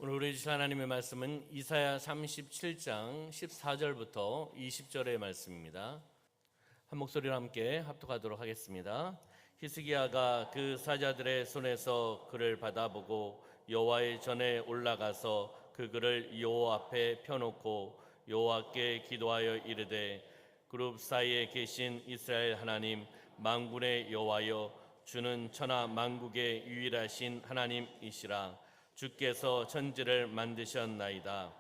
오늘 우리 주신 하나님의 말씀은 이사야 37장 14절부터 20절의 말씀입니다. 한 목소리로 함께 합독하도록 하겠습니다. 히스기야가 그 사자들의 손에서 글을 받아보고 여호와의 전에 올라가서 그 글을 여호와 앞에 펴놓고 여호와께 기도하여 이르되 그룹 사이에 계신 이스라엘 하나님 만군의 여호와여, 주는 천하 만국의 유일하신 하나님이시라. 주께서 천지를 만드셨나이다.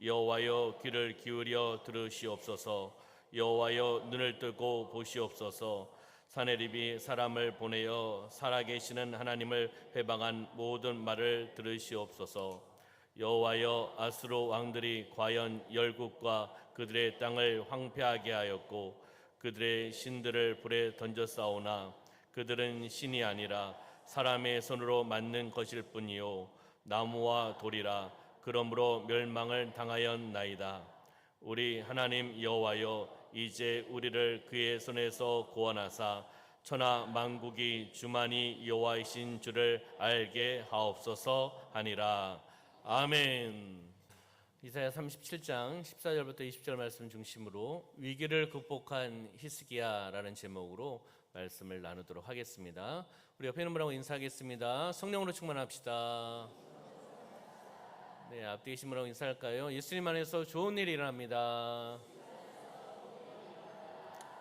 여호와여, 귀를 기울여 들으시옵소서. 여호와여, 눈을 뜨고 보시옵소서. 사내립이 사람을 보내어 살아계시는 하나님을 회방한 모든 말을 들으시옵소서. 여호와여, 아수르 왕들이 과연 열국과 그들의 땅을 황폐하게 하였고 그들의 신들을 불에 던졌사오나 그들은 신이 아니라 사람의 손으로 만든 것일 뿐이요 나무와 돌이라. 그러므로 멸망을 당하였나이다. 우리 하나님 여호와여, 이제 우리를 그의 손에서 구원하사 천하 만국이 주만이 여호와이신 줄을 알게 하옵소서 하니라. 아멘. 이사야 37장 14절부터 20절 말씀 중심으로 위기를 극복한 히스기야라는 제목으로 말씀을 나누도록 하겠습니다. 우리 옆에 있는 분하고 인사하겠습니다. 성령으로 충만합시다. 네, 앞뒤 계신 분하고 인사할까요? 예수님 안에서 좋은 일이 일어납니다.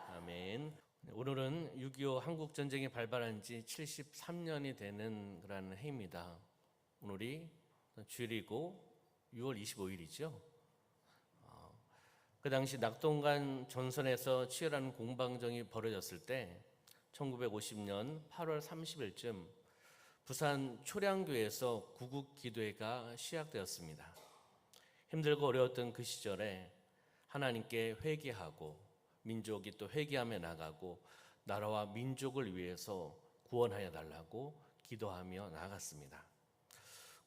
아멘. 오늘은 6.25 한국전쟁이 발발한 지 73년이 되는 그런 해입니다. 오늘이 주일이고 6월 25일이죠. 그 당시 낙동강 전선에서 치열한 공방전이 벌어졌을 때 1950년 8월 30일쯤 부산 초량교에서 구국기도회가 시작되었습니다. 힘들고 어려웠던 그 시절에 하나님께 회개하고 민족이 또 회개하며 나가고 나라와 민족을 위해서 구원하여 달라고 기도하며 나아갔습니다.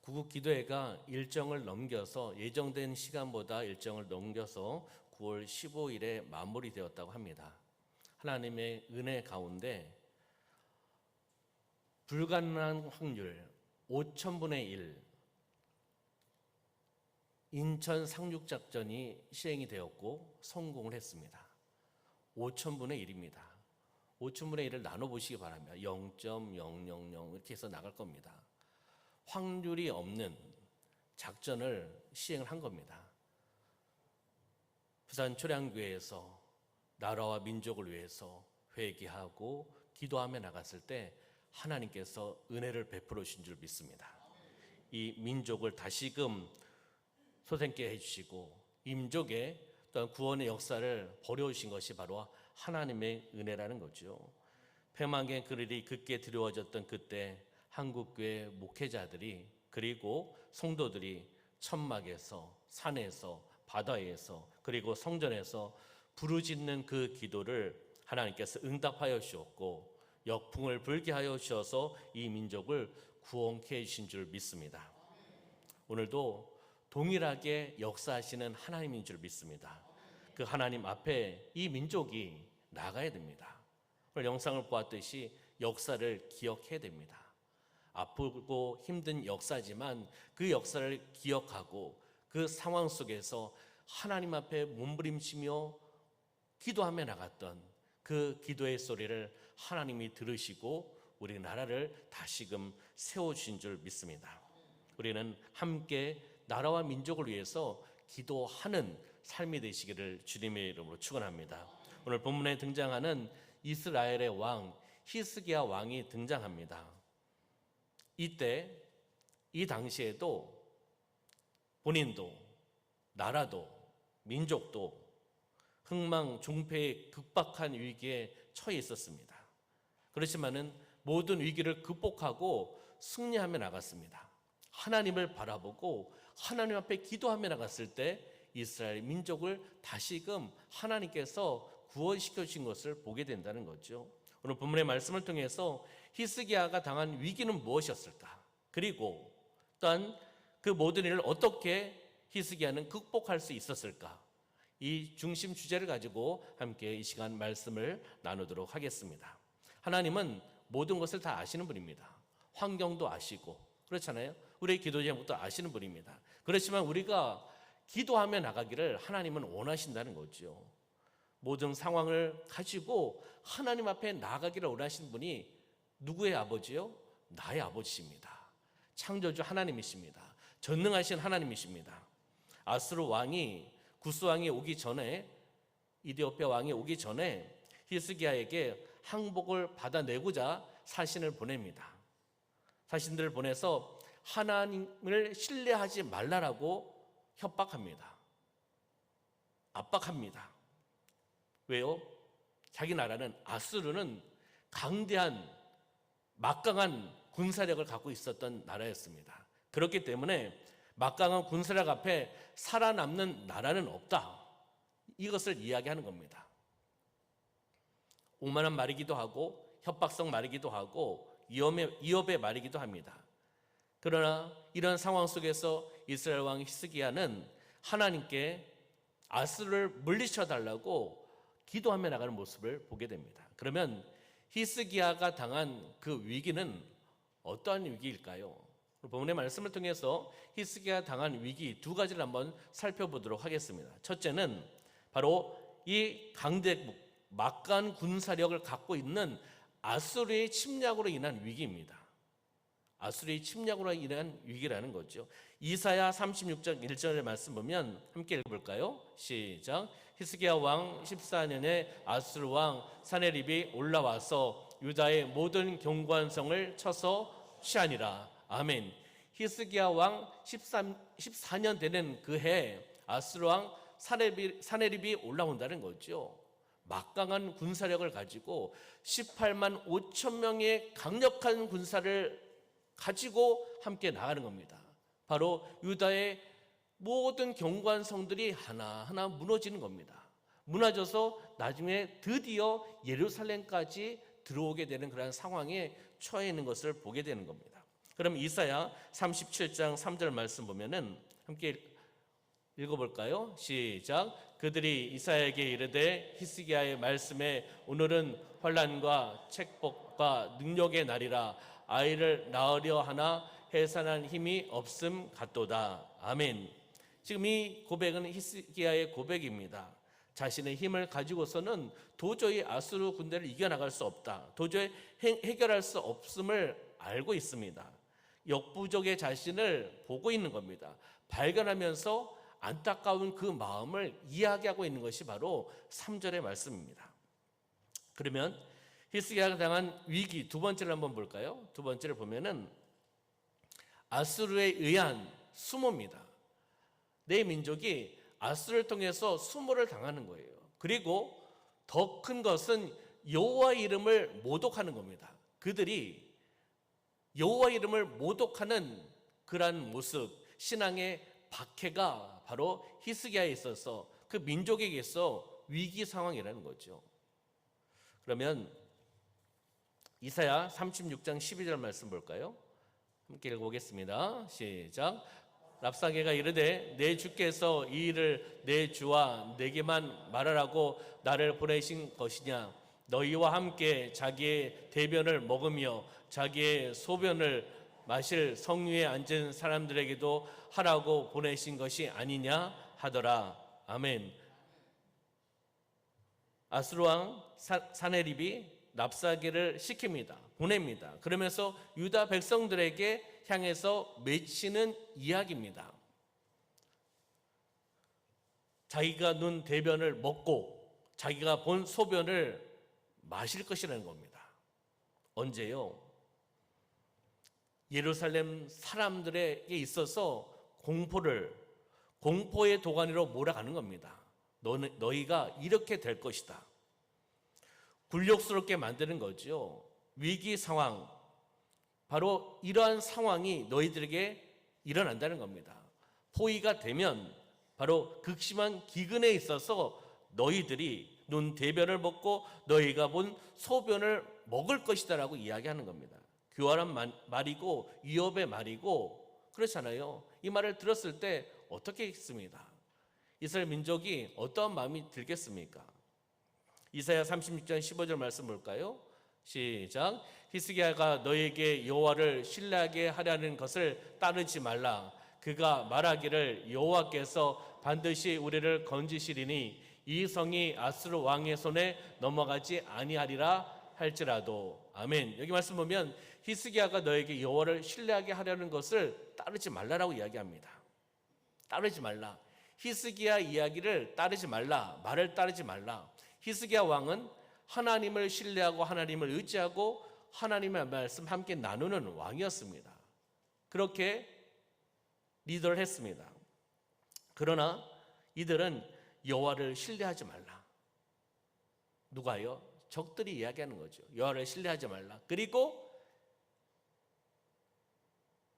구국기도회가 일정을 넘겨서 예정된 시간보다 일정을 넘겨서 9월 15일에 마무리되었다고 합니다. 하나님의 은혜 가운데 불가능한 확률 5,000분의 1 인천 상륙작전이 시행이 되었고 성공을 했습니다. 5,000분의 1입니다. 5,000분의 1을 나눠보시기 바랍니다. 0.000 이렇게 해서 나갈 겁니다. 확률이 없는 작전을 시행을 한 겁니다. 부산 초량교회에서 나라와 민족을 위해서 회개하고 기도하며 나갔을 때 하나님께서 은혜를 베풀어 주신 줄 믿습니다. 이 민족을 다시금 소생케 해주시고 이 민족의 또한 구원의 역사를 벌여주신 것이 바로 하나님의 은혜라는 거죠. 폐망의 그늘이 굳게 드리워졌던 그때 한국교회 목회자들이 그리고 성도들이 천막에서 산에서 바다에서 그리고 성전에서 부르짖는 그 기도를 하나님께서 응답하여 주셨고 역풍을 불게 하여 주셔서 이 민족을 구원케 해주신 줄 믿습니다. 오늘도 동일하게 역사하시는 하나님인 줄 믿습니다. 그 하나님 앞에 이 민족이 나가야 됩니다. 오늘 영상을 보았듯이 역사를 기억해야 됩니다. 아프고 힘든 역사지만 그 역사를 기억하고 그 상황 속에서 하나님 앞에 몸부림치며 기도하며 나갔던 그 기도의 소리를 하나님이 들으시고 우리나라를 다시금 세워주신 줄 믿습니다. 우리는 함께 나라와 민족을 위해서 기도하는 삶이 되시기를 주님의 이름으로 축원합니다. 오늘 본문에 등장하는 이스라엘의 왕 히스기야 왕이 등장합니다. 이때 이 당시에도 본인도 나라도 민족도 흥망종패의 극박한 위기에 처해 있었습니다. 그렇지만은 모든 위기를 극복하고 승리하며 나갔습니다. 하나님을 바라보고 하나님 앞에 기도하며 나갔을 때 이스라엘 민족을 다시금 하나님께서 구원시켜 주신 것을 보게 된다는 거죠. 오늘 본문의 말씀을 통해서 히스기야가 당한 위기는 무엇이었을까? 그리고 또한 그 모든 일을 어떻게 히스기야는 극복할 수 있었을까? 이 중심 주제를 가지고 함께 이 시간 말씀을 나누도록 하겠습니다. 하나님은 모든 것을 다 아시는 분입니다. 환경도 아시고 그렇잖아요. 우리 기도 제목도 아시는 분입니다. 그렇지만 우리가 기도하며 나가기를 하나님은 원하신다는 거죠. 모든 상황을 가지고 하나님 앞에 나가기를 원하시는 분이 누구의 아버지요? 나의 아버지십니다. 창조주 하나님이십니다. 전능하신 하나님이십니다. 아수르 왕이 구스 왕이 오기 전에, 이디오피아 왕이 오기 전에 히스기야에게 항복을 받아내고자 사신을 보냅니다. 사신들을 보내서 하나님을 신뢰하지 말라라고 협박합니다. 압박합니다. 왜요? 자기 나라는, 아수르는 강대한 막강한 군사력을 갖고 있었던 나라였습니다. 그렇기 때문에 막강한 군사력 앞에 살아남는 나라는 없다, 이것을 이야기하는 겁니다. 오만한 말이기도 하고 협박성 말이기도 하고 위협의 말이기도 합니다. 그러나 이런 상황 속에서 이스라엘 왕 히스기야는 하나님께 아수르를 물리쳐 달라고 기도하며 나가는 모습을 보게 됩니다. 그러면 히스기야가 당한 그 위기는 어떠한 위기일까요? 본문의 말씀을 통해서 히스기야가 당한 위기 두 가지를 한번 살펴보도록 하겠습니다. 첫째는 바로 이 막강한 군사력을 갖고 있는 아수르의 침략으로 인한 위기입니다. 아수르의 침략으로 인한 위기라는 거죠. 이사야 36장 1절의 말씀 보면 함께 읽어볼까요? 시작. 히스기야 왕 14년에 아수르 왕 사네립이 올라와서 유다의 모든 경관성을 쳐서 취하니라. 아멘. 히스기야 왕 14년 되는 그 해 아수르 왕 사네립이 올라온다는 거죠. 막강한 군사력을 가지고 18만 5천 명의 강력한 군사를 가지고 함께 나가는 겁니다. 바로 유다의 모든 경관성들이 하나하나 무너지는 겁니다. 무너져서 나중에 드디어 예루살렘까지 들어오게 되는 그런 상황에 처해 있는 것을 보게 되는 겁니다. 그럼 이사야 37장 3절 말씀 보면은 함께 읽어볼까요? 시작. 그들이 이사야에게 이르되 히스기야의 말씀에 오늘은 환난과 책복과 능력의 날이라 아이를 낳으려 하나 해산한 힘이 없음 같도다. 아멘. 지금 이 고백은 히스기야의 고백입니다. 자신의 힘을 가지고서는 도저히 아수르 군대를 이겨나갈 수 없다, 도저히 해결할 수 없음을 알고 있습니다. 역부족의 자신을 보고 있는 겁니다. 발견하면서 안타까운 그 마음을 이야기하고 있는 것이 바로 3절의 말씀입니다. 그러면 히스기야가 당한 위기 두 번째를 한번 볼까요? 두 번째를 보면은 아수르에 의한 수모입니다. 내 민족이 아수르를 통해서 수모를 당하는 거예요. 그리고 더 큰 것은 여호와 이름을 모독하는 겁니다. 그들이 여호와 이름을 모독하는 그러한 모습, 신앙의 박해가 바로 히스기야에 있어서 그 민족에게 있어 위기 상황이라는 거죠. 그러면 이사야 36장 12절 말씀 볼까요? 함께 읽어보겠습니다. 시작. 랍사게가 이르되 내 주께서 이 일을 내 주와 내게만 말하라고 나를 보내신 것이냐? 너희와 함께 자기의 대변을 먹으며 자기의 소변을 마실 성류에 앉은 사람들에게도 하라고 보내신 것이 아니냐 하더라. 아멘. 아수르 왕 사네립이 랍사게를 시킵니다. 보냅니다. 그러면서 유다 백성들에게 향해서 맺히는 이야기입니다. 자기가 눈 대변을 먹고 자기가 본 소변을 마실 것이라는 겁니다. 언제요? 예루살렘 사람들에게 있어서 공포의 도가니로 몰아가는 겁니다. 너희가 이렇게 될 것이다. 굴욕스럽게 만드는 거죠. 위기 상황, 바로 이러한 상황이 너희들에게 일어난다는 겁니다. 포위가 되면 바로 극심한 기근에 있어서 너희들이 눈 대변을 먹고 너희가 본 소변을 먹을 것이다 라고 이야기하는 겁니다. 교활한 말이고 위협의 말이고 그렇잖아요. 이 말을 들었을 때 어떻게 했습니까? 이스라엘 민족이 어떠한 마음이 들겠습니까? 이사야 36장 15절 말씀 볼까요? 시작. 히스기야가 너에게 여호와를 신뢰하게 하려는 것을 따르지 말라. 그가 말하기를 여호와께서 반드시 우리를 건지시리니 이 성이 아수르 왕의 손에 넘어가지 아니하리라 할지라도. 아멘. 여기 말씀 보면 히스기야가 너에게 여호와를 신뢰하게 하려는 것을 따르지 말라라고 이야기합니다. 따르지 말라. 히스기야 이야기를 따르지 말라. 말을 따르지 말라. 히스기야 왕은 하나님을 신뢰하고 하나님을 의지하고 하나님의 말씀 함께 나누는 왕이었습니다. 그렇게 리더를 했습니다. 그러나 이들은 여호와를 신뢰하지 말라. 누가요? 적들이 이야기하는 거죠. 여호와를 신뢰하지 말라. 그리고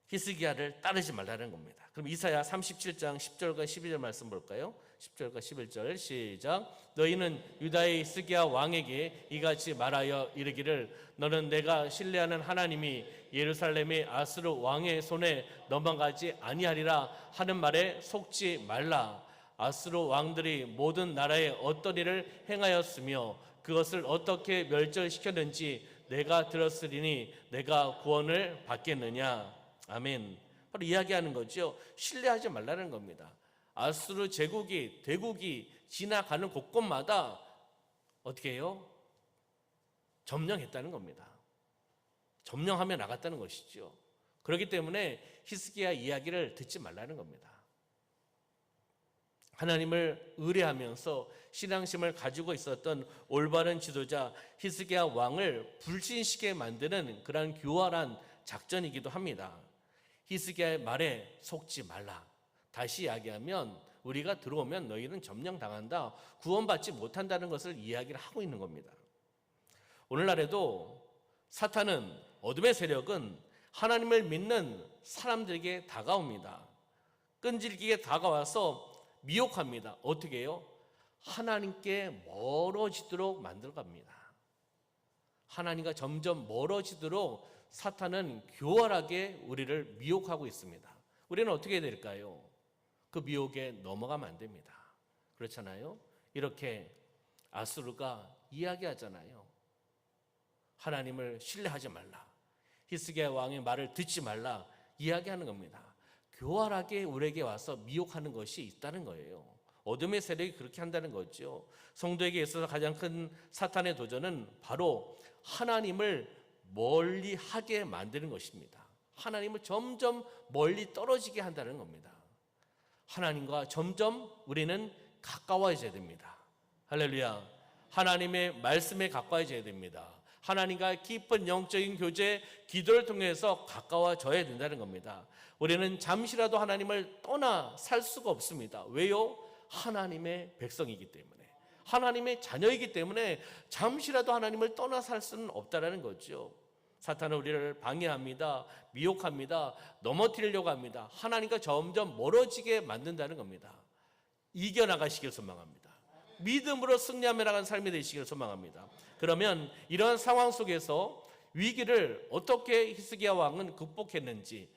히스기야를 따르지 말라는 겁니다. 그럼 이사야 37장 10절과 12절 말씀 볼까요? 10절과 11절 시작. 너희는 유다의 히스기야 왕에게 이같이 말하여 이르기를 너는 내가 신뢰하는 하나님이 예루살렘의 아수르 왕의 손에 넘어가지 아니하리라 하는 말에 속지 말라. 아수르 왕들이 모든 나라에 어떤 일을 행하였으며 그것을 어떻게 멸절시켰는지 내가 들었으리니 내가 구원을 받겠느냐. 아멘. 바로 이야기하는 거죠. 신뢰하지 말라는 겁니다. 아수르 제국이 대국이 지나가는 곳곳마다 어떻게 해요? 점령했다는 겁니다. 점령하며 나갔다는 것이죠. 그렇기 때문에 히스기야 이야기를 듣지 말라는 겁니다. 하나님을 의뢰하면서 신앙심을 가지고 있었던 올바른 지도자 히스기야 왕을 불신시게 만드는 그런 교활한 작전이기도 합니다. 히스기야의 말에 속지 말라. 다시 이야기하면 우리가 들어오면 너희는 점령당한다, 구원받지 못한다는 것을 이야기를 하고 있는 겁니다. 오늘날에도 사탄은, 어둠의 세력은 하나님을 믿는 사람들에게 다가옵니다. 끈질기게 다가와서 미혹합니다. 어떻게 해요? 하나님께 멀어지도록 만들어갑니다. 하나님과 점점 멀어지도록 사탄은 교활하게 우리를 미혹하고 있습니다. 우리는 어떻게 해야 될까요? 그 미혹에 넘어가면 안 됩니다. 그렇잖아요? 이렇게 아수르가 이야기하잖아요. 하나님을 신뢰하지 말라. 히스기야 왕의 말을 듣지 말라. 이야기하는 겁니다. 교활하게 우리에게 와서 미혹하는 것이 있다는 거예요. 어둠의 세력이 그렇게 한다는 거죠. 성도에게 있어서 가장 큰 사탄의 도전은 바로 하나님을 멀리 하게 만드는 것입니다. 하나님을 점점 멀리 떨어지게 한다는 겁니다. 하나님과 점점 우리는 가까워져야 됩니다. 할렐루야. 하나님의 말씀에 가까워져야 됩니다. 하나님과 깊은 영적인 교제, 기도를 통해서 가까워져야 된다는 겁니다. 우리는 잠시라도 하나님을 떠나 살 수가 없습니다. 왜요? 하나님의 백성이기 때문에, 하나님의 자녀이기 때문에 잠시라도 하나님을 떠나 살 수는 없다는 거죠. 사탄은 우리를 방해합니다. 미혹합니다. 넘어뜨리려고 합니다. 하나님과 점점 멀어지게 만든다는 겁니다. 이겨나가시길 소망합니다. 믿음으로 승리하며 나가는 삶이 되시길 소망합니다. 그러면 이러한 상황 속에서 위기를 어떻게 히스기야 왕은 극복했는지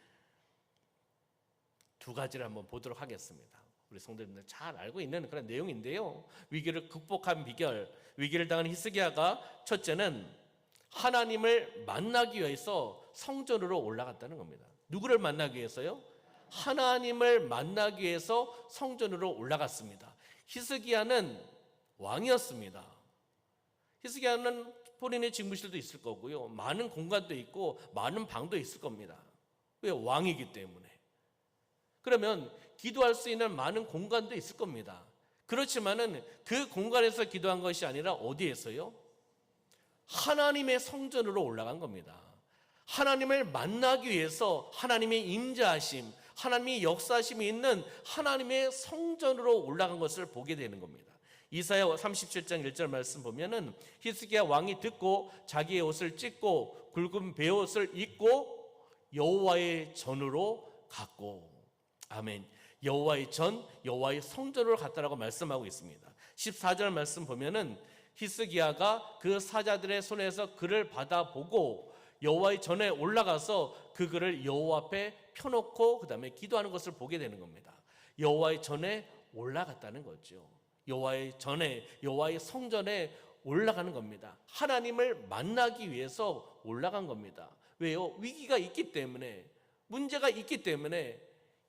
두 가지를 한번 보도록 하겠습니다. 우리 성도님들 잘 알고 있는 그런 내용인데요. 위기를 극복한 비결, 위기를 당한 히스기야가 첫째는 하나님을 만나기 위해서 성전으로 올라갔다는 겁니다. 누구를 만나기 위해서요? 하나님을 만나기 위해서 성전으로 올라갔습니다. 히스기야는 왕이었습니다. 히스기야는 본인의 집무실도 있을 거고요, 많은 공간도 있고 많은 방도 있을 겁니다. 왜? 왕이기 때문에. 그러면 기도할 수 있는 많은 공간도 있을 겁니다. 그렇지만은 그 공간에서 기도한 것이 아니라 어디에서요? 하나님의 성전으로 올라간 겁니다. 하나님을 만나기 위해서 하나님의 임재하심, 하나님의 역사심이 있는 하나님의 성전으로 올라간 것을 보게 되는 겁니다. 이사야 37장 1절 말씀 보면은 히스기야 왕이 듣고 자기의 옷을 찢고 굵은 베옷을 입고 여호와의 전으로 갔고, 아멘. 여호와의 전, 여호와의 성전으로 갔다라고 말씀하고 있습니다. 14절 말씀 보면은 히스기야가 그 사자들의 손에서 글을 받아보고 여호와의 전에 올라가서 그 글을 여호와 앞에 펴놓고 그 다음에 기도하는 것을 보게 되는 겁니다. 여호와의 전에 올라갔다는 거죠. 여호와의 전에, 여호와의 성전에 올라가는 겁니다. 하나님을 만나기 위해서 올라간 겁니다. 왜요? 위기가 있기 때문에, 문제가 있기 때문에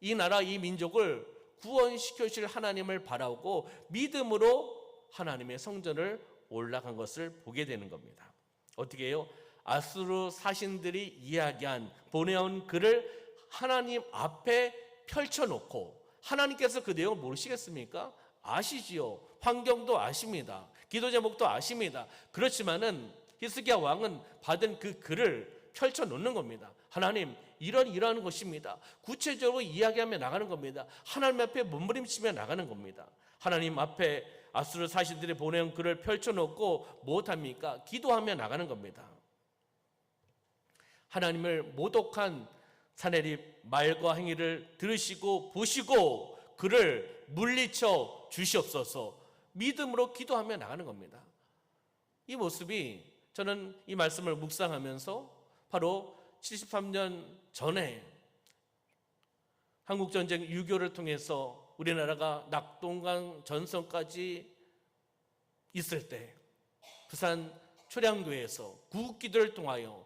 이 나라, 이 민족을 구원시켜 주실 하나님을 바라고 믿음으로 하나님의 성전을 올라간 것을 보게 되는 겁니다. 어떻게 해요? 아수르 사신들이 이야기한, 보내온 글을 하나님 앞에 펼쳐놓고, 하나님께서 그 내용을 모르시겠습니까? 아시지요. 환경도 아십니다. 기도 제목도 아십니다. 그렇지만은 히스기야 왕은 받은 그 글을 펼쳐놓는 겁니다. 하나님, 이러한 것입니다. 구체적으로 이야기하며 나가는 겁니다. 하나님 앞에 몸부림치며 나가는 겁니다. 하나님 앞에 아수르 사신들이 보내온 글을 펼쳐놓고 무엇합니까? 기도하며 나가는 겁니다. 하나님을 모독한 사내립 말과 행위를 들으시고 보시고 그를 물리쳐 주시옵소서. 믿음으로 기도하며 나가는 겁니다. 이 모습이, 저는 이 말씀을 묵상하면서 바로 73년 전에 한국전쟁 6.25를 통해서 우리나라가 낙동강 전선까지 있을 때 부산 초량교회에서 구국기도를 통하여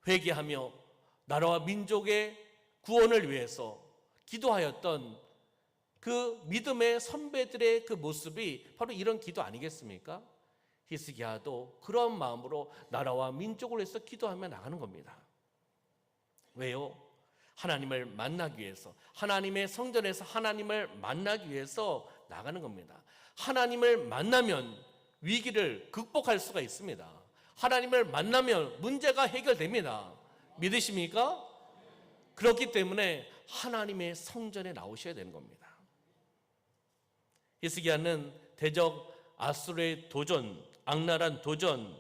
회개하며 나라와 민족의 구원을 위해서 기도하였던 그 믿음의 선배들의 그 모습이 바로 이런 기도 아니겠습니까? 히스기야도 그런 마음으로 나라와 민족을 위해서 기도하며 나가는 겁니다. 왜요? 하나님을 만나기 위해서, 하나님의 성전에서 하나님을 만나기 위해서 나가는 겁니다. 하나님을 만나면 위기를 극복할 수가 있습니다. 하나님을 만나면 문제가 해결됩니다. 믿으십니까? 그렇기 때문에 하나님의 성전에 나오셔야 되는 겁니다. 히스기야는 대적 아수르의 도전, 악랄한 도전,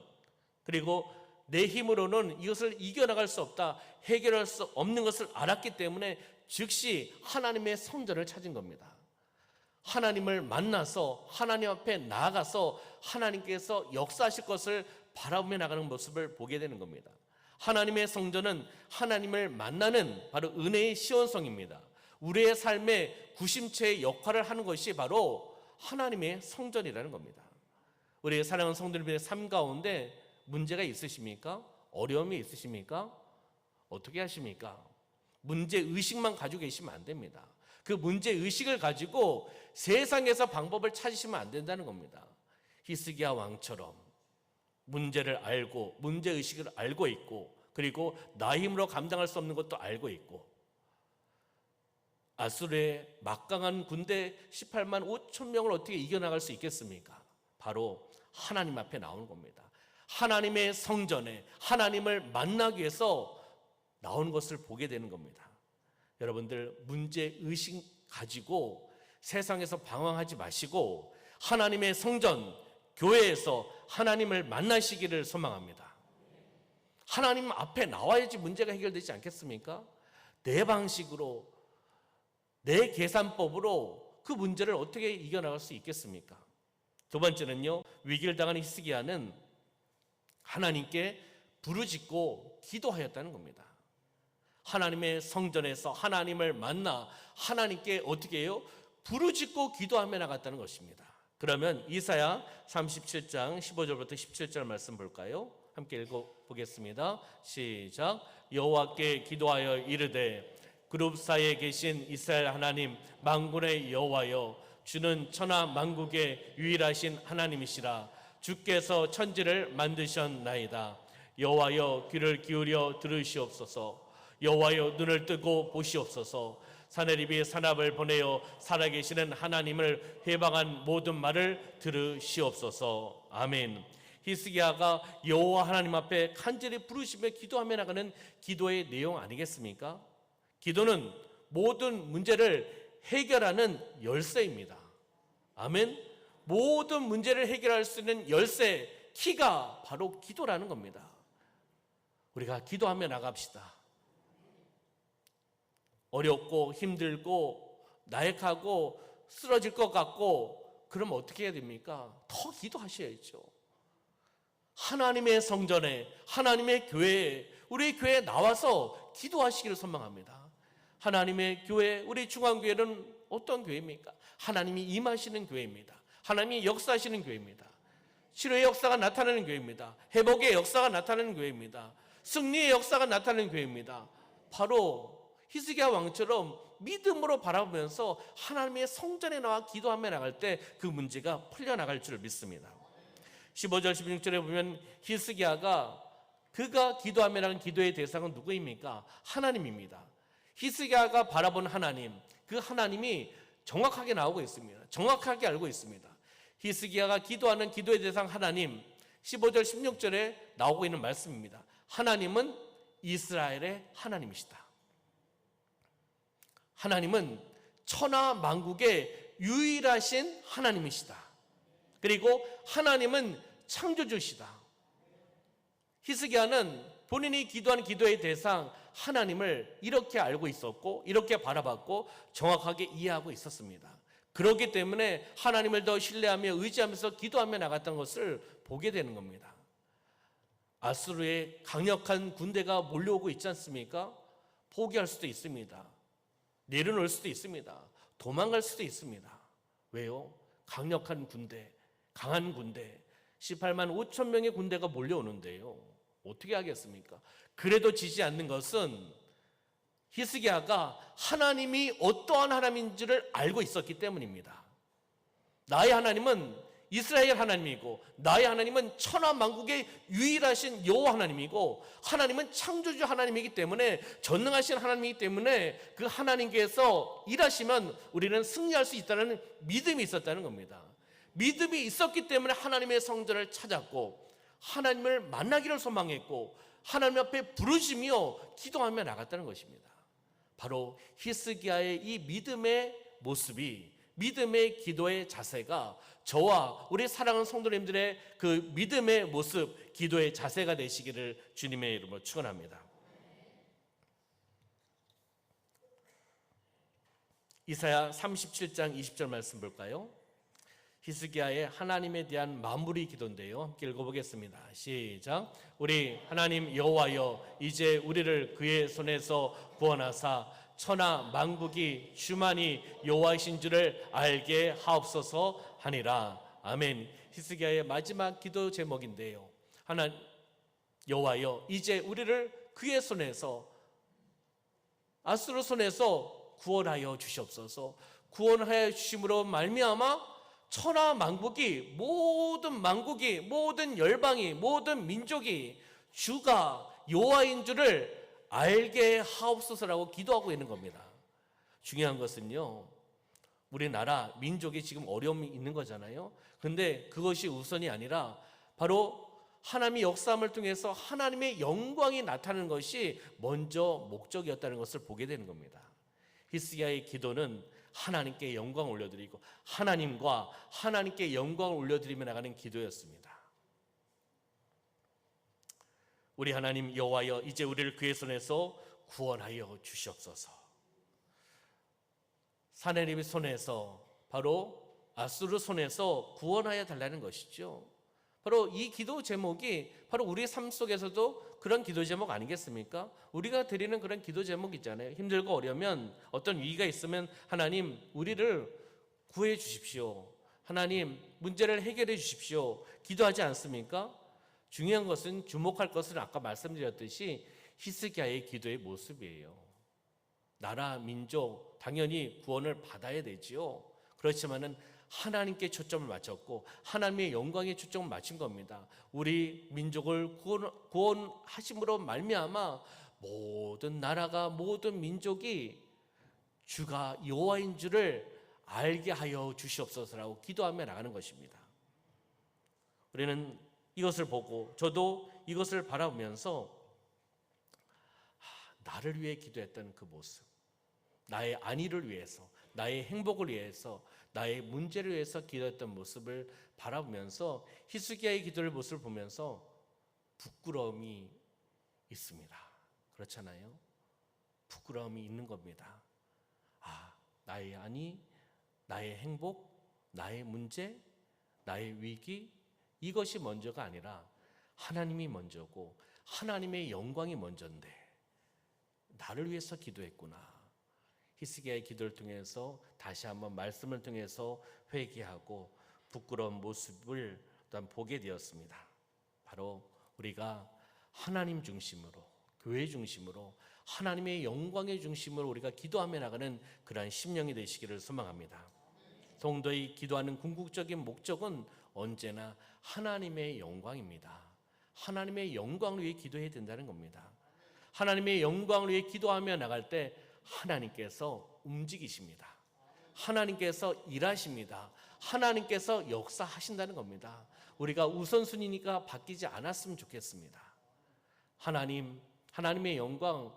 그리고 내 힘으로는 이것을 이겨나갈 수 없다, 해결할 수 없는 것을 알았기 때문에 즉시 하나님의 성전을 찾은 겁니다. 하나님을 만나서 하나님 앞에 나아가서 하나님께서 역사하실 것을 바라보며 나가는 모습을 보게 되는 겁니다. 하나님의 성전은 하나님을 만나는 바로 은혜의 시온성입니다. 우리의 삶의 구심체의 역할을 하는 것이 바로 하나님의 성전이라는 겁니다. 우리의 사랑하는 성도님의 삶 가운데 문제가 있으십니까? 어려움이 있으십니까? 어떻게 하십니까? 문제의식만 가지고 계시면 안 됩니다. 그 문제의식을 가지고 세상에서 방법을 찾으시면 안 된다는 겁니다. 히스기야 왕처럼 문제를 알고, 문제의식을 알고 있고, 그리고 나 힘으로 감당할 수 없는 것도 알고 있고, 아수르의 막강한 군대 18만 5천 명을 어떻게 이겨나갈 수 있겠습니까? 바로 하나님 앞에 나오는 겁니다. 하나님의 성전에 하나님을 만나기 위해서 나오는 것을 보게 되는 겁니다. 여러분들, 문제의식 가지고 세상에서 방황하지 마시고 하나님의 성전, 교회에서 하나님을 만나시기를 소망합니다. 하나님 앞에 나와야지 문제가 해결되지 않겠습니까? 내 방식으로, 내 계산법으로 그 문제를 어떻게 이겨나갈 수 있겠습니까? 두 번째는요, 위기를 당한 히스기야는 하나님께 부르짖고 기도하였다는 겁니다. 하나님의 성전에서 하나님을 만나 하나님께 어떻게 해요? 부르짖고 기도하며 나갔다는 것입니다. 그러면 이사야 37장 15절부터 17절 말씀 볼까요? 함께 읽어보겠습니다. 시작. 여호와께 기도하여 이르되 그룹 사이에 계신 이스라엘 하나님 만군의 여호와여, 주는 천하 만국의 유일하신 하나님이시라. 주께서 천지를 만드셨나이다. 여호와여, 귀를 기울여 들으시옵소서. 여호와여, 눈을 뜨고 보시옵소서. 사내립이 산압을 보내어 살아계시는 하나님을 해방한 모든 말을 들으시옵소서. 아멘. 히스기야가 여호와 하나님 앞에 간절히 부르시며 기도하며 나가는 기도의 내용 아니겠습니까? 기도는 모든 문제를 해결하는 열쇠입니다. 아멘. 모든 문제를 해결할 수 있는 열쇠, 키가 바로 기도라는 겁니다. 우리가 기도하며 나갑시다. 어렵고 힘들고 나약하고 쓰러질 것 같고 그러면 어떻게 해야 됩니까? 더 기도하셔야죠. 하나님의 성전에, 하나님의 교회에, 우리 교회에 나와서 기도하시기를 소망합니다. 하나님의 교회, 우리 중앙교회는 어떤 교회입니까? 하나님이 임하시는 교회입니다. 하나님이 역사하시는 교회입니다. 치료의 역사가 나타나는 교회입니다. 회복의 역사가 나타나는 교회입니다. 승리의 역사가 나타나는 교회입니다. 바로 히스기야 왕처럼 믿음으로 바라보면서 하나님의 성전에 나와 기도하며 나갈 때 그 문제가 풀려나갈 줄 믿습니다. 15절 16절에 보면 히스기야가 그가 기도하며 나간 기도의 대상은 누구입니까? 하나님입니다. 히스기야가 바라본 하나님, 그 하나님이 정확하게 나오고 있습니다. 정확하게 알고 있습니다. 히스기야가 기도하는 기도의 대상 하나님, 15절 16절에 나오고 있는 말씀입니다. 하나님은 이스라엘의 하나님이시다. 하나님은 천하 만국의 유일하신 하나님이시다. 그리고 하나님은 창조주시다. 히스기야는 본인이 기도한 기도의 대상 하나님을 이렇게 알고 있었고 이렇게 바라봤고 정확하게 이해하고 있었습니다. 그렇기 때문에 하나님을 더 신뢰하며 의지하면서 기도하며 나갔던 것을 보게 되는 겁니다. 아수르의 강력한 군대가 몰려오고 있지 않습니까? 포기할 수도 있습니다. 내려놓을 수도 있습니다. 도망갈 수도 있습니다. 왜요? 강력한 군대, 강한 군대, 18만 5천 명의 군대가 몰려오는데요. 어떻게 하겠습니까? 그래도 지지 않는 것은 히스기야가 하나님이 어떠한 하나님인지를 알고 있었기 때문입니다. 나의 하나님은 이스라엘 하나님이고 나의 하나님은 천하 만국의 유일하신 여호와 하나님이고 하나님은 창조주 하나님이기 때문에 전능하신 하나님이기 때문에 그 하나님께서 일하시면 우리는 승리할 수 있다는 믿음이 있었다는 겁니다. 믿음이 있었기 때문에 하나님의 성전을 찾았고 하나님을 만나기를 소망했고 하나님 앞에 부르시며 기도하며 나갔다는 것입니다. 바로 히스기야의 이 믿음의 모습이, 믿음의 기도의 자세가 저와 우리 사랑하는 성도님들의 그 믿음의 모습, 기도의 자세가 되시기를 주님의 이름으로 축원합니다. 이사야 37장 20절 말씀 볼까요? 히스기야의 하나님에 대한 마무리 기도인데요. 함께 읽어보겠습니다. 시작. 우리 하나님 여호와여, 이제 우리를 그의 손에서 구원하사 천하 만국이 주만이 여호와이신 줄을 알게 하옵소서 하니라. 아멘. 히스기야의 마지막 기도 제목인데요. 하나님 여호와여, 이제 우리를 그의 손에서, 아수르 손에서 구원하여 주시옵소서. 구원하여 주심으로 말미암아 천하 만국이, 모든 열방이, 모든 민족이 주가 여호와인 줄을 알게 하옵소서라고 기도하고 있는 겁니다. 중요한 것은요, 우리나라 민족이 지금 어려움이 있는 거잖아요. 근데 그것이 우선이 아니라 바로 하나님의 역사함을 통해서 하나님의 영광이 나타나는 것이 먼저 목적이었다는 것을 보게 되는 겁니다. 히스기야의 기도는 하나님께 영광을 올려드리고 하나님께 영광을 올려드리며 나가는 기도였습니다. 우리 하나님 여호와여, 이제 우리를 그의 손에서 구원하여 주시옵소서. 사내립의 손에서, 바로 아수르 손에서 구원하여 달라는 것이죠. 바로 이 기도 제목이 바로 우리 삶 속에서도 그런 기도 제목 아니겠습니까? 우리가 드리는 그런 기도 제목 있잖아요. 힘들고 어려면, 어떤 위기가 있으면 하나님 우리를 구해 주십시오. 하나님 문제를 해결해 주십시오. 기도하지 않습니까? 중요한 것은, 주목할 것은 아까 말씀드렸듯이 히스기야의 기도의 모습이에요. 나라, 민족 당연히 구원을 받아야 되지요. 그렇지만은 하나님께 초점을 맞췄고 하나님의 영광에 초점을 맞춘 겁니다. 우리 민족을 구원하심으로 말미암아 모든 나라가, 모든 민족이 주가 여호와인 줄을 알게 하여 주시옵소서라고 기도하며 나가는 것입니다. 우리는 이것을 보고, 저도 이것을 바라보면서 나를 위해 기도했던 그 모습, 나의 안위를 위해서, 나의 행복을 위해서, 나의 문제를 위해서 기도했던 모습을 바라보면서 히스기야의 기도를 모습을 보면서 부끄러움이 있습니다. 그렇잖아요? 부끄러움이 있는 겁니다. 나의 안위, 나의 행복, 나의 문제, 나의 위기, 이것이 먼저가 아니라 하나님이 먼저고 하나님의 영광이 먼저인데 나를 위해서 기도했구나. 히스기야의 기도를 통해서 다시 한번 말씀을 통해서 회개하고 부끄러운 모습을 또한 보게 되었습니다. 바로 우리가 하나님 중심으로, 교회 중심으로, 하나님의 영광의 중심으로 우리가 기도하며 나가는 그러한 심령이 되시기를 소망합니다. 성도의 기도하는 궁극적인 목적은 언제나 하나님의 영광입니다. 하나님의 영광을 위해 기도해야 된다는 겁니다. 하나님의 영광을 위해 기도하며 나갈 때 하나님께서 움직이십니다. 하나님께서 일하십니다. 하나님께서 역사하신다는 겁니다. 우리가 우선순위가 바뀌지 않았으면 좋겠습니다. 하나님의 영광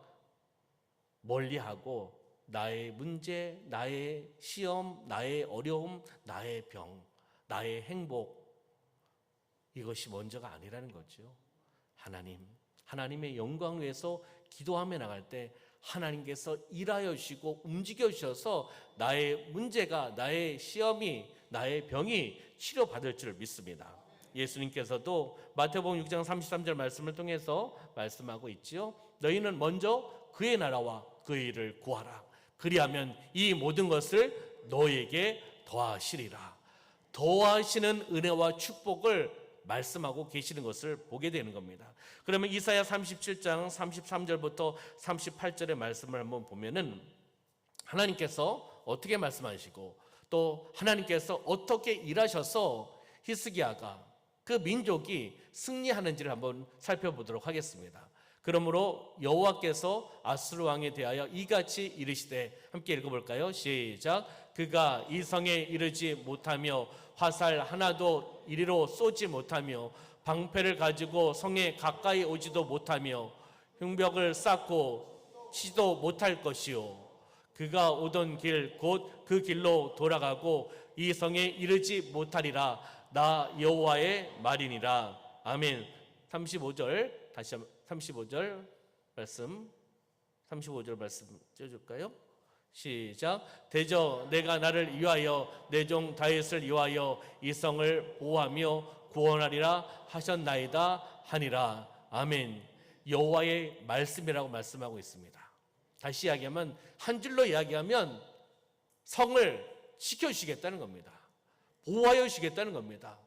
멀리하고 나의 문제, 나의 시험, 나의 어려움, 나의 병, 나의 행복, 이것이 먼저가 아니라는 거죠. 하나님의 영광을 위해서 기도하며 나갈 때 하나님께서 일하여 주시고 움직여 주셔서 나의 문제가, 나의 시험이, 나의 병이 치료받을 줄 믿습니다. 예수님께서도 마태복음 6장 33절 말씀을 통해서 말씀하고 있지요. 너희는 먼저 그의 나라와 그의 일을 구하라. 그리하면 이 모든 것을 너에게 더하시리라. 더하시는 은혜와 축복을 말씀하고 계시는 것을 보게 되는 겁니다. 그러면 이사야 37장 33절부터 38절의 말씀을 한번 보면은 하나님께서 어떻게 말씀하시고 또 하나님께서 어떻게 일하셔서 히스기야가 그 민족이 승리하는지를 한번 살펴보도록 하겠습니다. 그러므로 여호와께서 아수르 왕에 대하여 이같이 이르시되, 함께 읽어볼까요? 시작. 그가 이 성에 이르지 못하며 화살 하나도 이리로 쏘지 못하며 방패를 가지고 성에 가까이 오지도 못하며 흉벽을 쌓고 치지도 못할 것이요, 그가 오던 길 곧 그 길로 돌아가고 이 성에 이르지 못하리라. 나 여호와의 말이니라. 아멘. 35절 다시 한번 35절 말씀 띄워줄까요? 시작. 대저 내가 나를 위하여 내 종 다윗을 위하여 이 성을 보호하며 구원하리라 하셨나이다 하니라. 아멘. 여호와의 말씀이라고 말씀하고 있습니다. 다시 이야기하면, 한 줄로 이야기하면 성을 지켜주시겠다는 겁니다. 보호하여 주시겠다는 겁니다.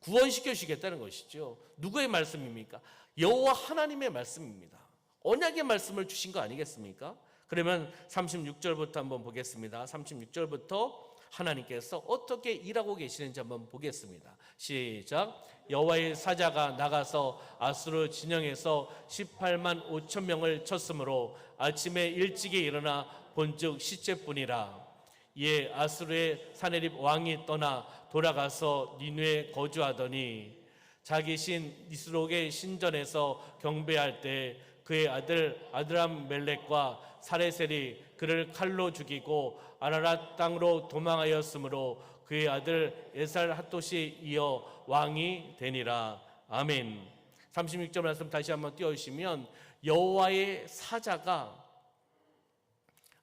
구원시켜 주시겠다는 것이죠. 누구의 말씀입니까? 여호와 하나님의 말씀입니다. 언약의 말씀을 주신 거 아니겠습니까? 그러면 36절부터 한번 보겠습니다. 36절부터 하나님께서 어떻게 일하고 계시는지 한번 보겠습니다. 시작. 여호와의 사자가 나가서 아수르 진영에서 18만 5천 명을 쳤으므로 아침에 일찍이 일어나 본즉 시체뿐이라. 이에 아수르의 사네립 왕이 떠나 돌아가서 니누에 거주하더니 자기 신 니스록의 신전에서 경배할 때 그의 아들 아드람 멜렉과 사레셀이 그를 칼로 죽이고 아라랏 땅으로 도망하였으므로 그의 아들 에살 핫롯이 이어 왕이 되니라. 아멘. 36절 말씀 다시 한번 띄워주시면, 여호와의 사자가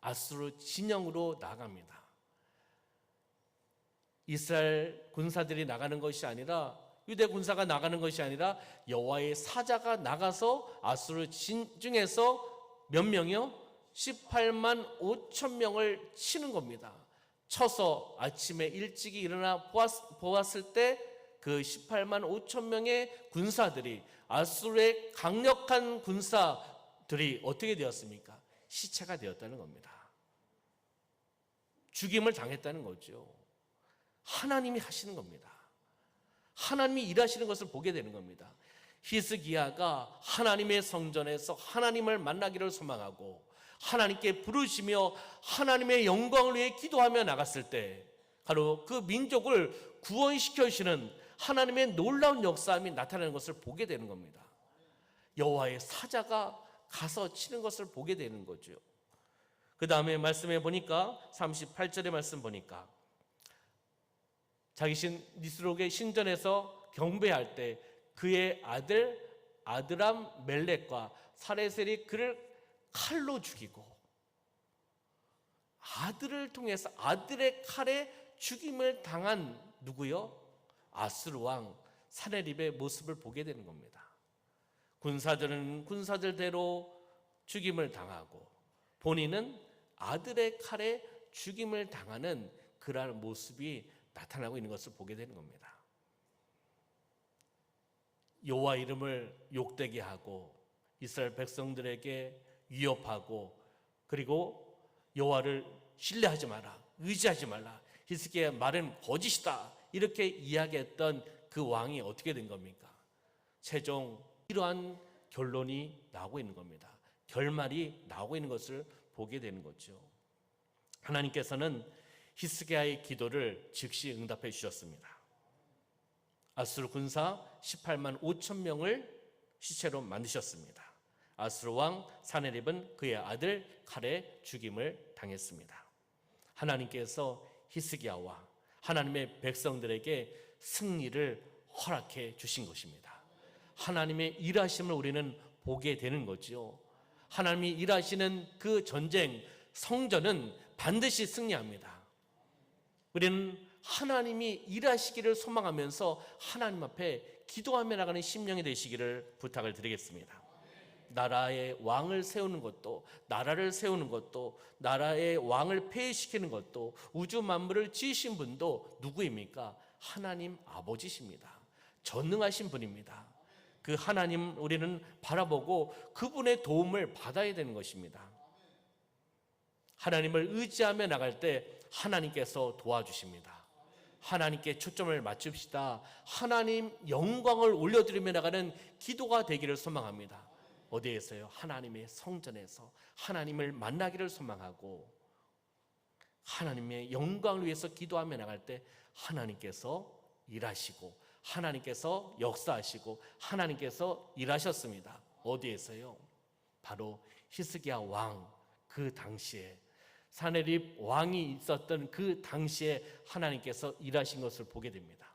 아수르 진영으로 나갑니다. 이스라엘 군사들이 나가는 것이 아니라, 유대 군사가 나가는 것이 아니라 여호와의 사자가 나가서 아수르 진중에서 몇 명이요? 18만 5천 명을 치는 겁니다. 쳐서 아침에 일찍이 일어나 보았을 때 그 18만 5천 명의 군사들이, 아수르의 강력한 군사들이 어떻게 되었습니까? 시체가 되었다는 겁니다. 죽임을 당했다는 거죠. 하나님이 하시는 겁니다. 하나님이 일하시는 것을 보게 되는 겁니다. 히스기야가 하나님의 성전에서 하나님을 만나기를 소망하고 하나님께 부르시며 하나님의 영광을 위해 기도하며 나갔을 때 바로 그 민족을 구원시켜 주시는 하나님의 놀라운 역사함이 나타나는 것을 보게 되는 겁니다. 여호와의 사자가 가서 치는 것을 보게 되는 거죠. 그 다음에 말씀해 보니까 38절의 말씀 보니까 자기 신 니스록의 신전에서 경배할 때 그의 아들 아드람 멜렉과 사레셀이 그를 칼로 죽이고, 아들을 통해서 아들의 칼에 죽임을 당한 누구요? 아수르 왕 사네립의 모습을 보게 되는 겁니다. 군사들은 군사들대로 죽임을 당하고 본인은 아들의 칼에 죽임을 당하는 그러한 모습이 나타나고 있는 것을 보게 되는 겁니다. 여호와 이름을 욕되게 하고 이스라엘 백성들에게 위협하고 그리고 여호와를 신뢰하지 마라, 의지하지 말라, 히스기야의 말은 거짓이다 이렇게 이야기했던 그 왕이 어떻게 된 겁니까? 최종 이러한 결론이 나오고 있는 겁니다. 결말이 나오고 있는 것을 보게 되는 거죠. 하나님께서는 히스기야의 기도를 즉시 응답해 주셨습니다. 아수르 군사 18만 5천 명을 시체로 만드셨습니다. 아수르 왕 사네립은 그의 아들 칼에 죽임을 당했습니다. 하나님께서 히스기야와 하나님의 백성들에게 승리를 허락해 주신 것입니다. 하나님의 일하심을 우리는 보게 되는 거죠. 하나님이 일하시는 그 전쟁, 성전은 반드시 승리합니다. 우리는 하나님이 일하시기를 소망하면서 하나님 앞에 기도하며 나가는 심령이 되시기를 부탁을 드리겠습니다. 나라의 왕을 세우는 것도, 나라를 세우는 것도, 나라의 왕을 폐위시키는 것도, 우주 만물을 지으신 분도 누구입니까? 하나님 아버지십니다. 전능하신 분입니다. 그 하나님 우리는 바라보고 그분의 도움을 받아야 되는 것입니다. 하나님을 의지하며 나갈 때 하나님께서 도와주십니다. 하나님께 초점을 맞춥시다. 하나님 영광을 올려드리며 나가는 기도가 되기를 소망합니다. 어디에서요? 하나님의 성전에서 하나님을 만나기를 소망하고 하나님의 영광을 위해서 기도하며 나갈 때 하나님께서 일하시고 하나님께서 역사하시고 하나님께서 일하셨습니다. 어디에서요? 바로 히스기야 왕 그 당시에 사네립 왕이 있었던 그 당시에 하나님께서 일하신 것을 보게 됩니다.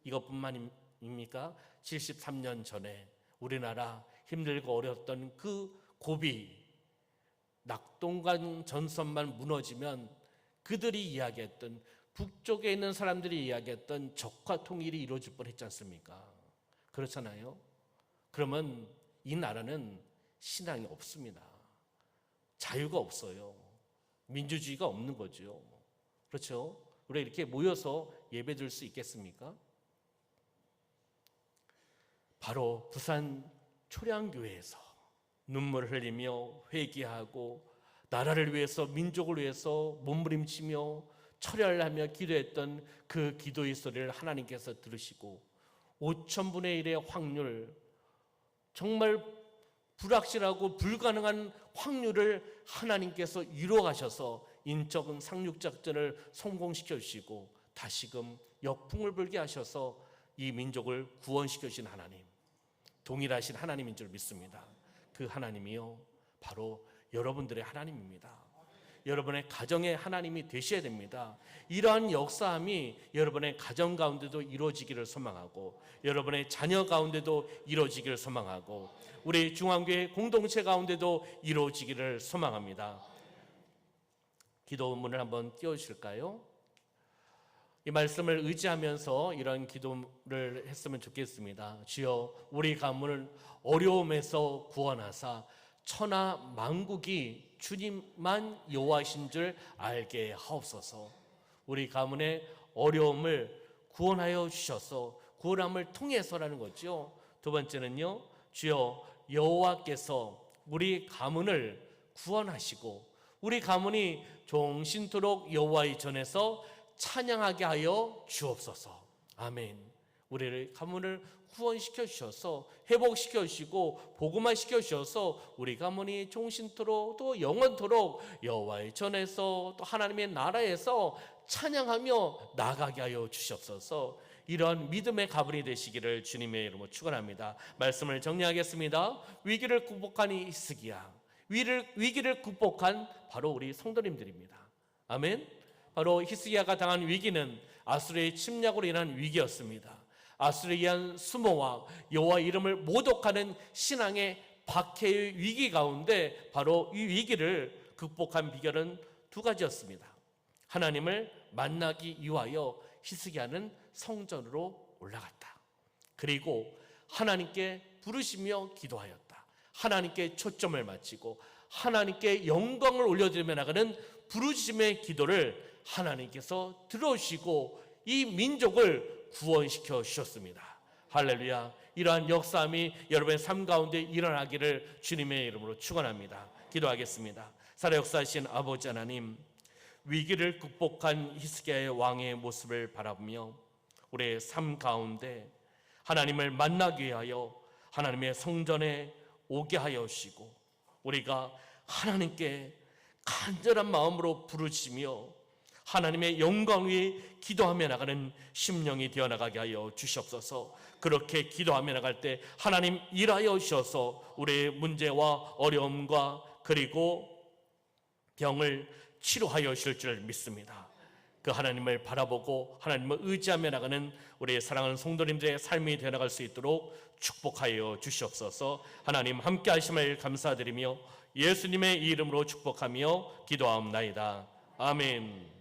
이것뿐만입니까? 73년 전에 우리나라 힘들고 어려웠던 그 고비 낙동강 전선만 무너지면 그들이 이야기했던 북쪽에 있는 사람들이 이야기했던 적화 통일이 이루어질 뻔했지 않습니까? 그렇잖아요. 그러면 이 나라는 신앙이 없습니다. 자유가 없어요. 민주주의가 없는 거죠. 그렇죠? 우리가 이렇게 모여서 예배드릴 수 있겠습니까? 바로 부산 초량교회에서 눈물을 흘리며 회개하고 나라를 위해서 민족을 위해서 몸부림치며 철야를 하며 기도했던 그 기도의 소리를 하나님께서 들으시고 5,000분의 1의 확률, 정말 불확실하고 불가능한 확률을 하나님께서 이루어 가셔서 인적 상륙작전을 성공시켜 주시고 다시금 역풍을 불게 하셔서 이 민족을 구원시켜 주신 하나님, 동일하신 하나님인 줄 믿습니다. 그 하나님이요 바로 여러분들의 하나님입니다. 여러분의 가정의 하나님이 되셔야 됩니다. 이러한 역사함이 여러분의 가정 가운데도 이루어지기를 소망하고 여러분의 자녀 가운데도 이루어지기를 소망하고 우리 중앙교회 공동체 가운데도 이루어지기를 소망합니다. 기도문을 한번 띄워주실까요? 이 말씀을 의지하면서 이런 기도를 했으면 좋겠습니다. 주여 우리 가문을 어려움에서 구원하사 천하 만국이 주님만 여호와신 줄 알게 하옵소서. 우리 가문의 어려움을 구원하여 주셔서 구원함을 통해서라는 거죠. 두 번째는요, 주여 여호와께서 우리 가문을 구원하시고 우리 가문이 종신토록 여호와의 전에서 찬양하게 하여 주옵소서. 아멘. 우리를 가문을 구원시켜 주셔서 회복시켜 주시고 복음화시켜 주셔서 우리 가문이 종신토록 또 영원토록 여호와의 전에서 또 하나님의 나라에서 찬양하며 나가게 하여 주시옵소서. 이런 믿음의 가문이 되시기를 주님의 이름으로 축원합니다. 말씀을 정리하겠습니다. 위기를 극복한 히스기야, 위기를 극복한 바로 우리 성도님들입니다. 아멘. 바로 히스기야가 당한 위기는 아수르의 침략으로 인한 위기였습니다. 아수르에 의한 수모와 여호와 이름을 모독하는 신앙의 박해의 위기 가운데 바로 이 위기를 극복한 비결은 두 가지였습니다. 하나님을 만나기 위하여 히스기야는 성전으로 올라갔다. 그리고 하나님께 부르시며 기도하였다. 하나님께 초점을 맞추고 하나님께 영광을 올려드리며 나가는 부르심의 기도를 하나님께서 들어주시고 이 민족을 구원시켜 주셨습니다. 할렐루야. 이러한 역사함이 여러분의 삶 가운데 일어나기를 주님의 이름으로 축원합니다. 기도하겠습니다. 살아 역사하신 아버지 하나님, 위기를 극복한 히스기야의 왕의 모습을 바라보며 우리의 삶 가운데 하나님을 만나기 위하여 하나님의 성전에 오게 하여 주시고 우리가 하나님께 간절한 마음으로 부르시며 하나님의 영광 위에 기도하며 나가는 심령이 되어나가게 하여 주시옵소서. 그렇게 기도하며 나갈 때 하나님 일하여 주셔서 우리의 문제와 어려움과 그리고 병을 치료하여 주실 줄 믿습니다. 그 하나님을 바라보고 하나님을 의지하며 나가는 우리의 사랑하는 성도님들의 삶이 되어나갈 수 있도록 축복하여 주시옵소서. 하나님 함께 하심을 감사드리며 예수님의 이름으로 축복하며 기도하옵나이다. 아멘.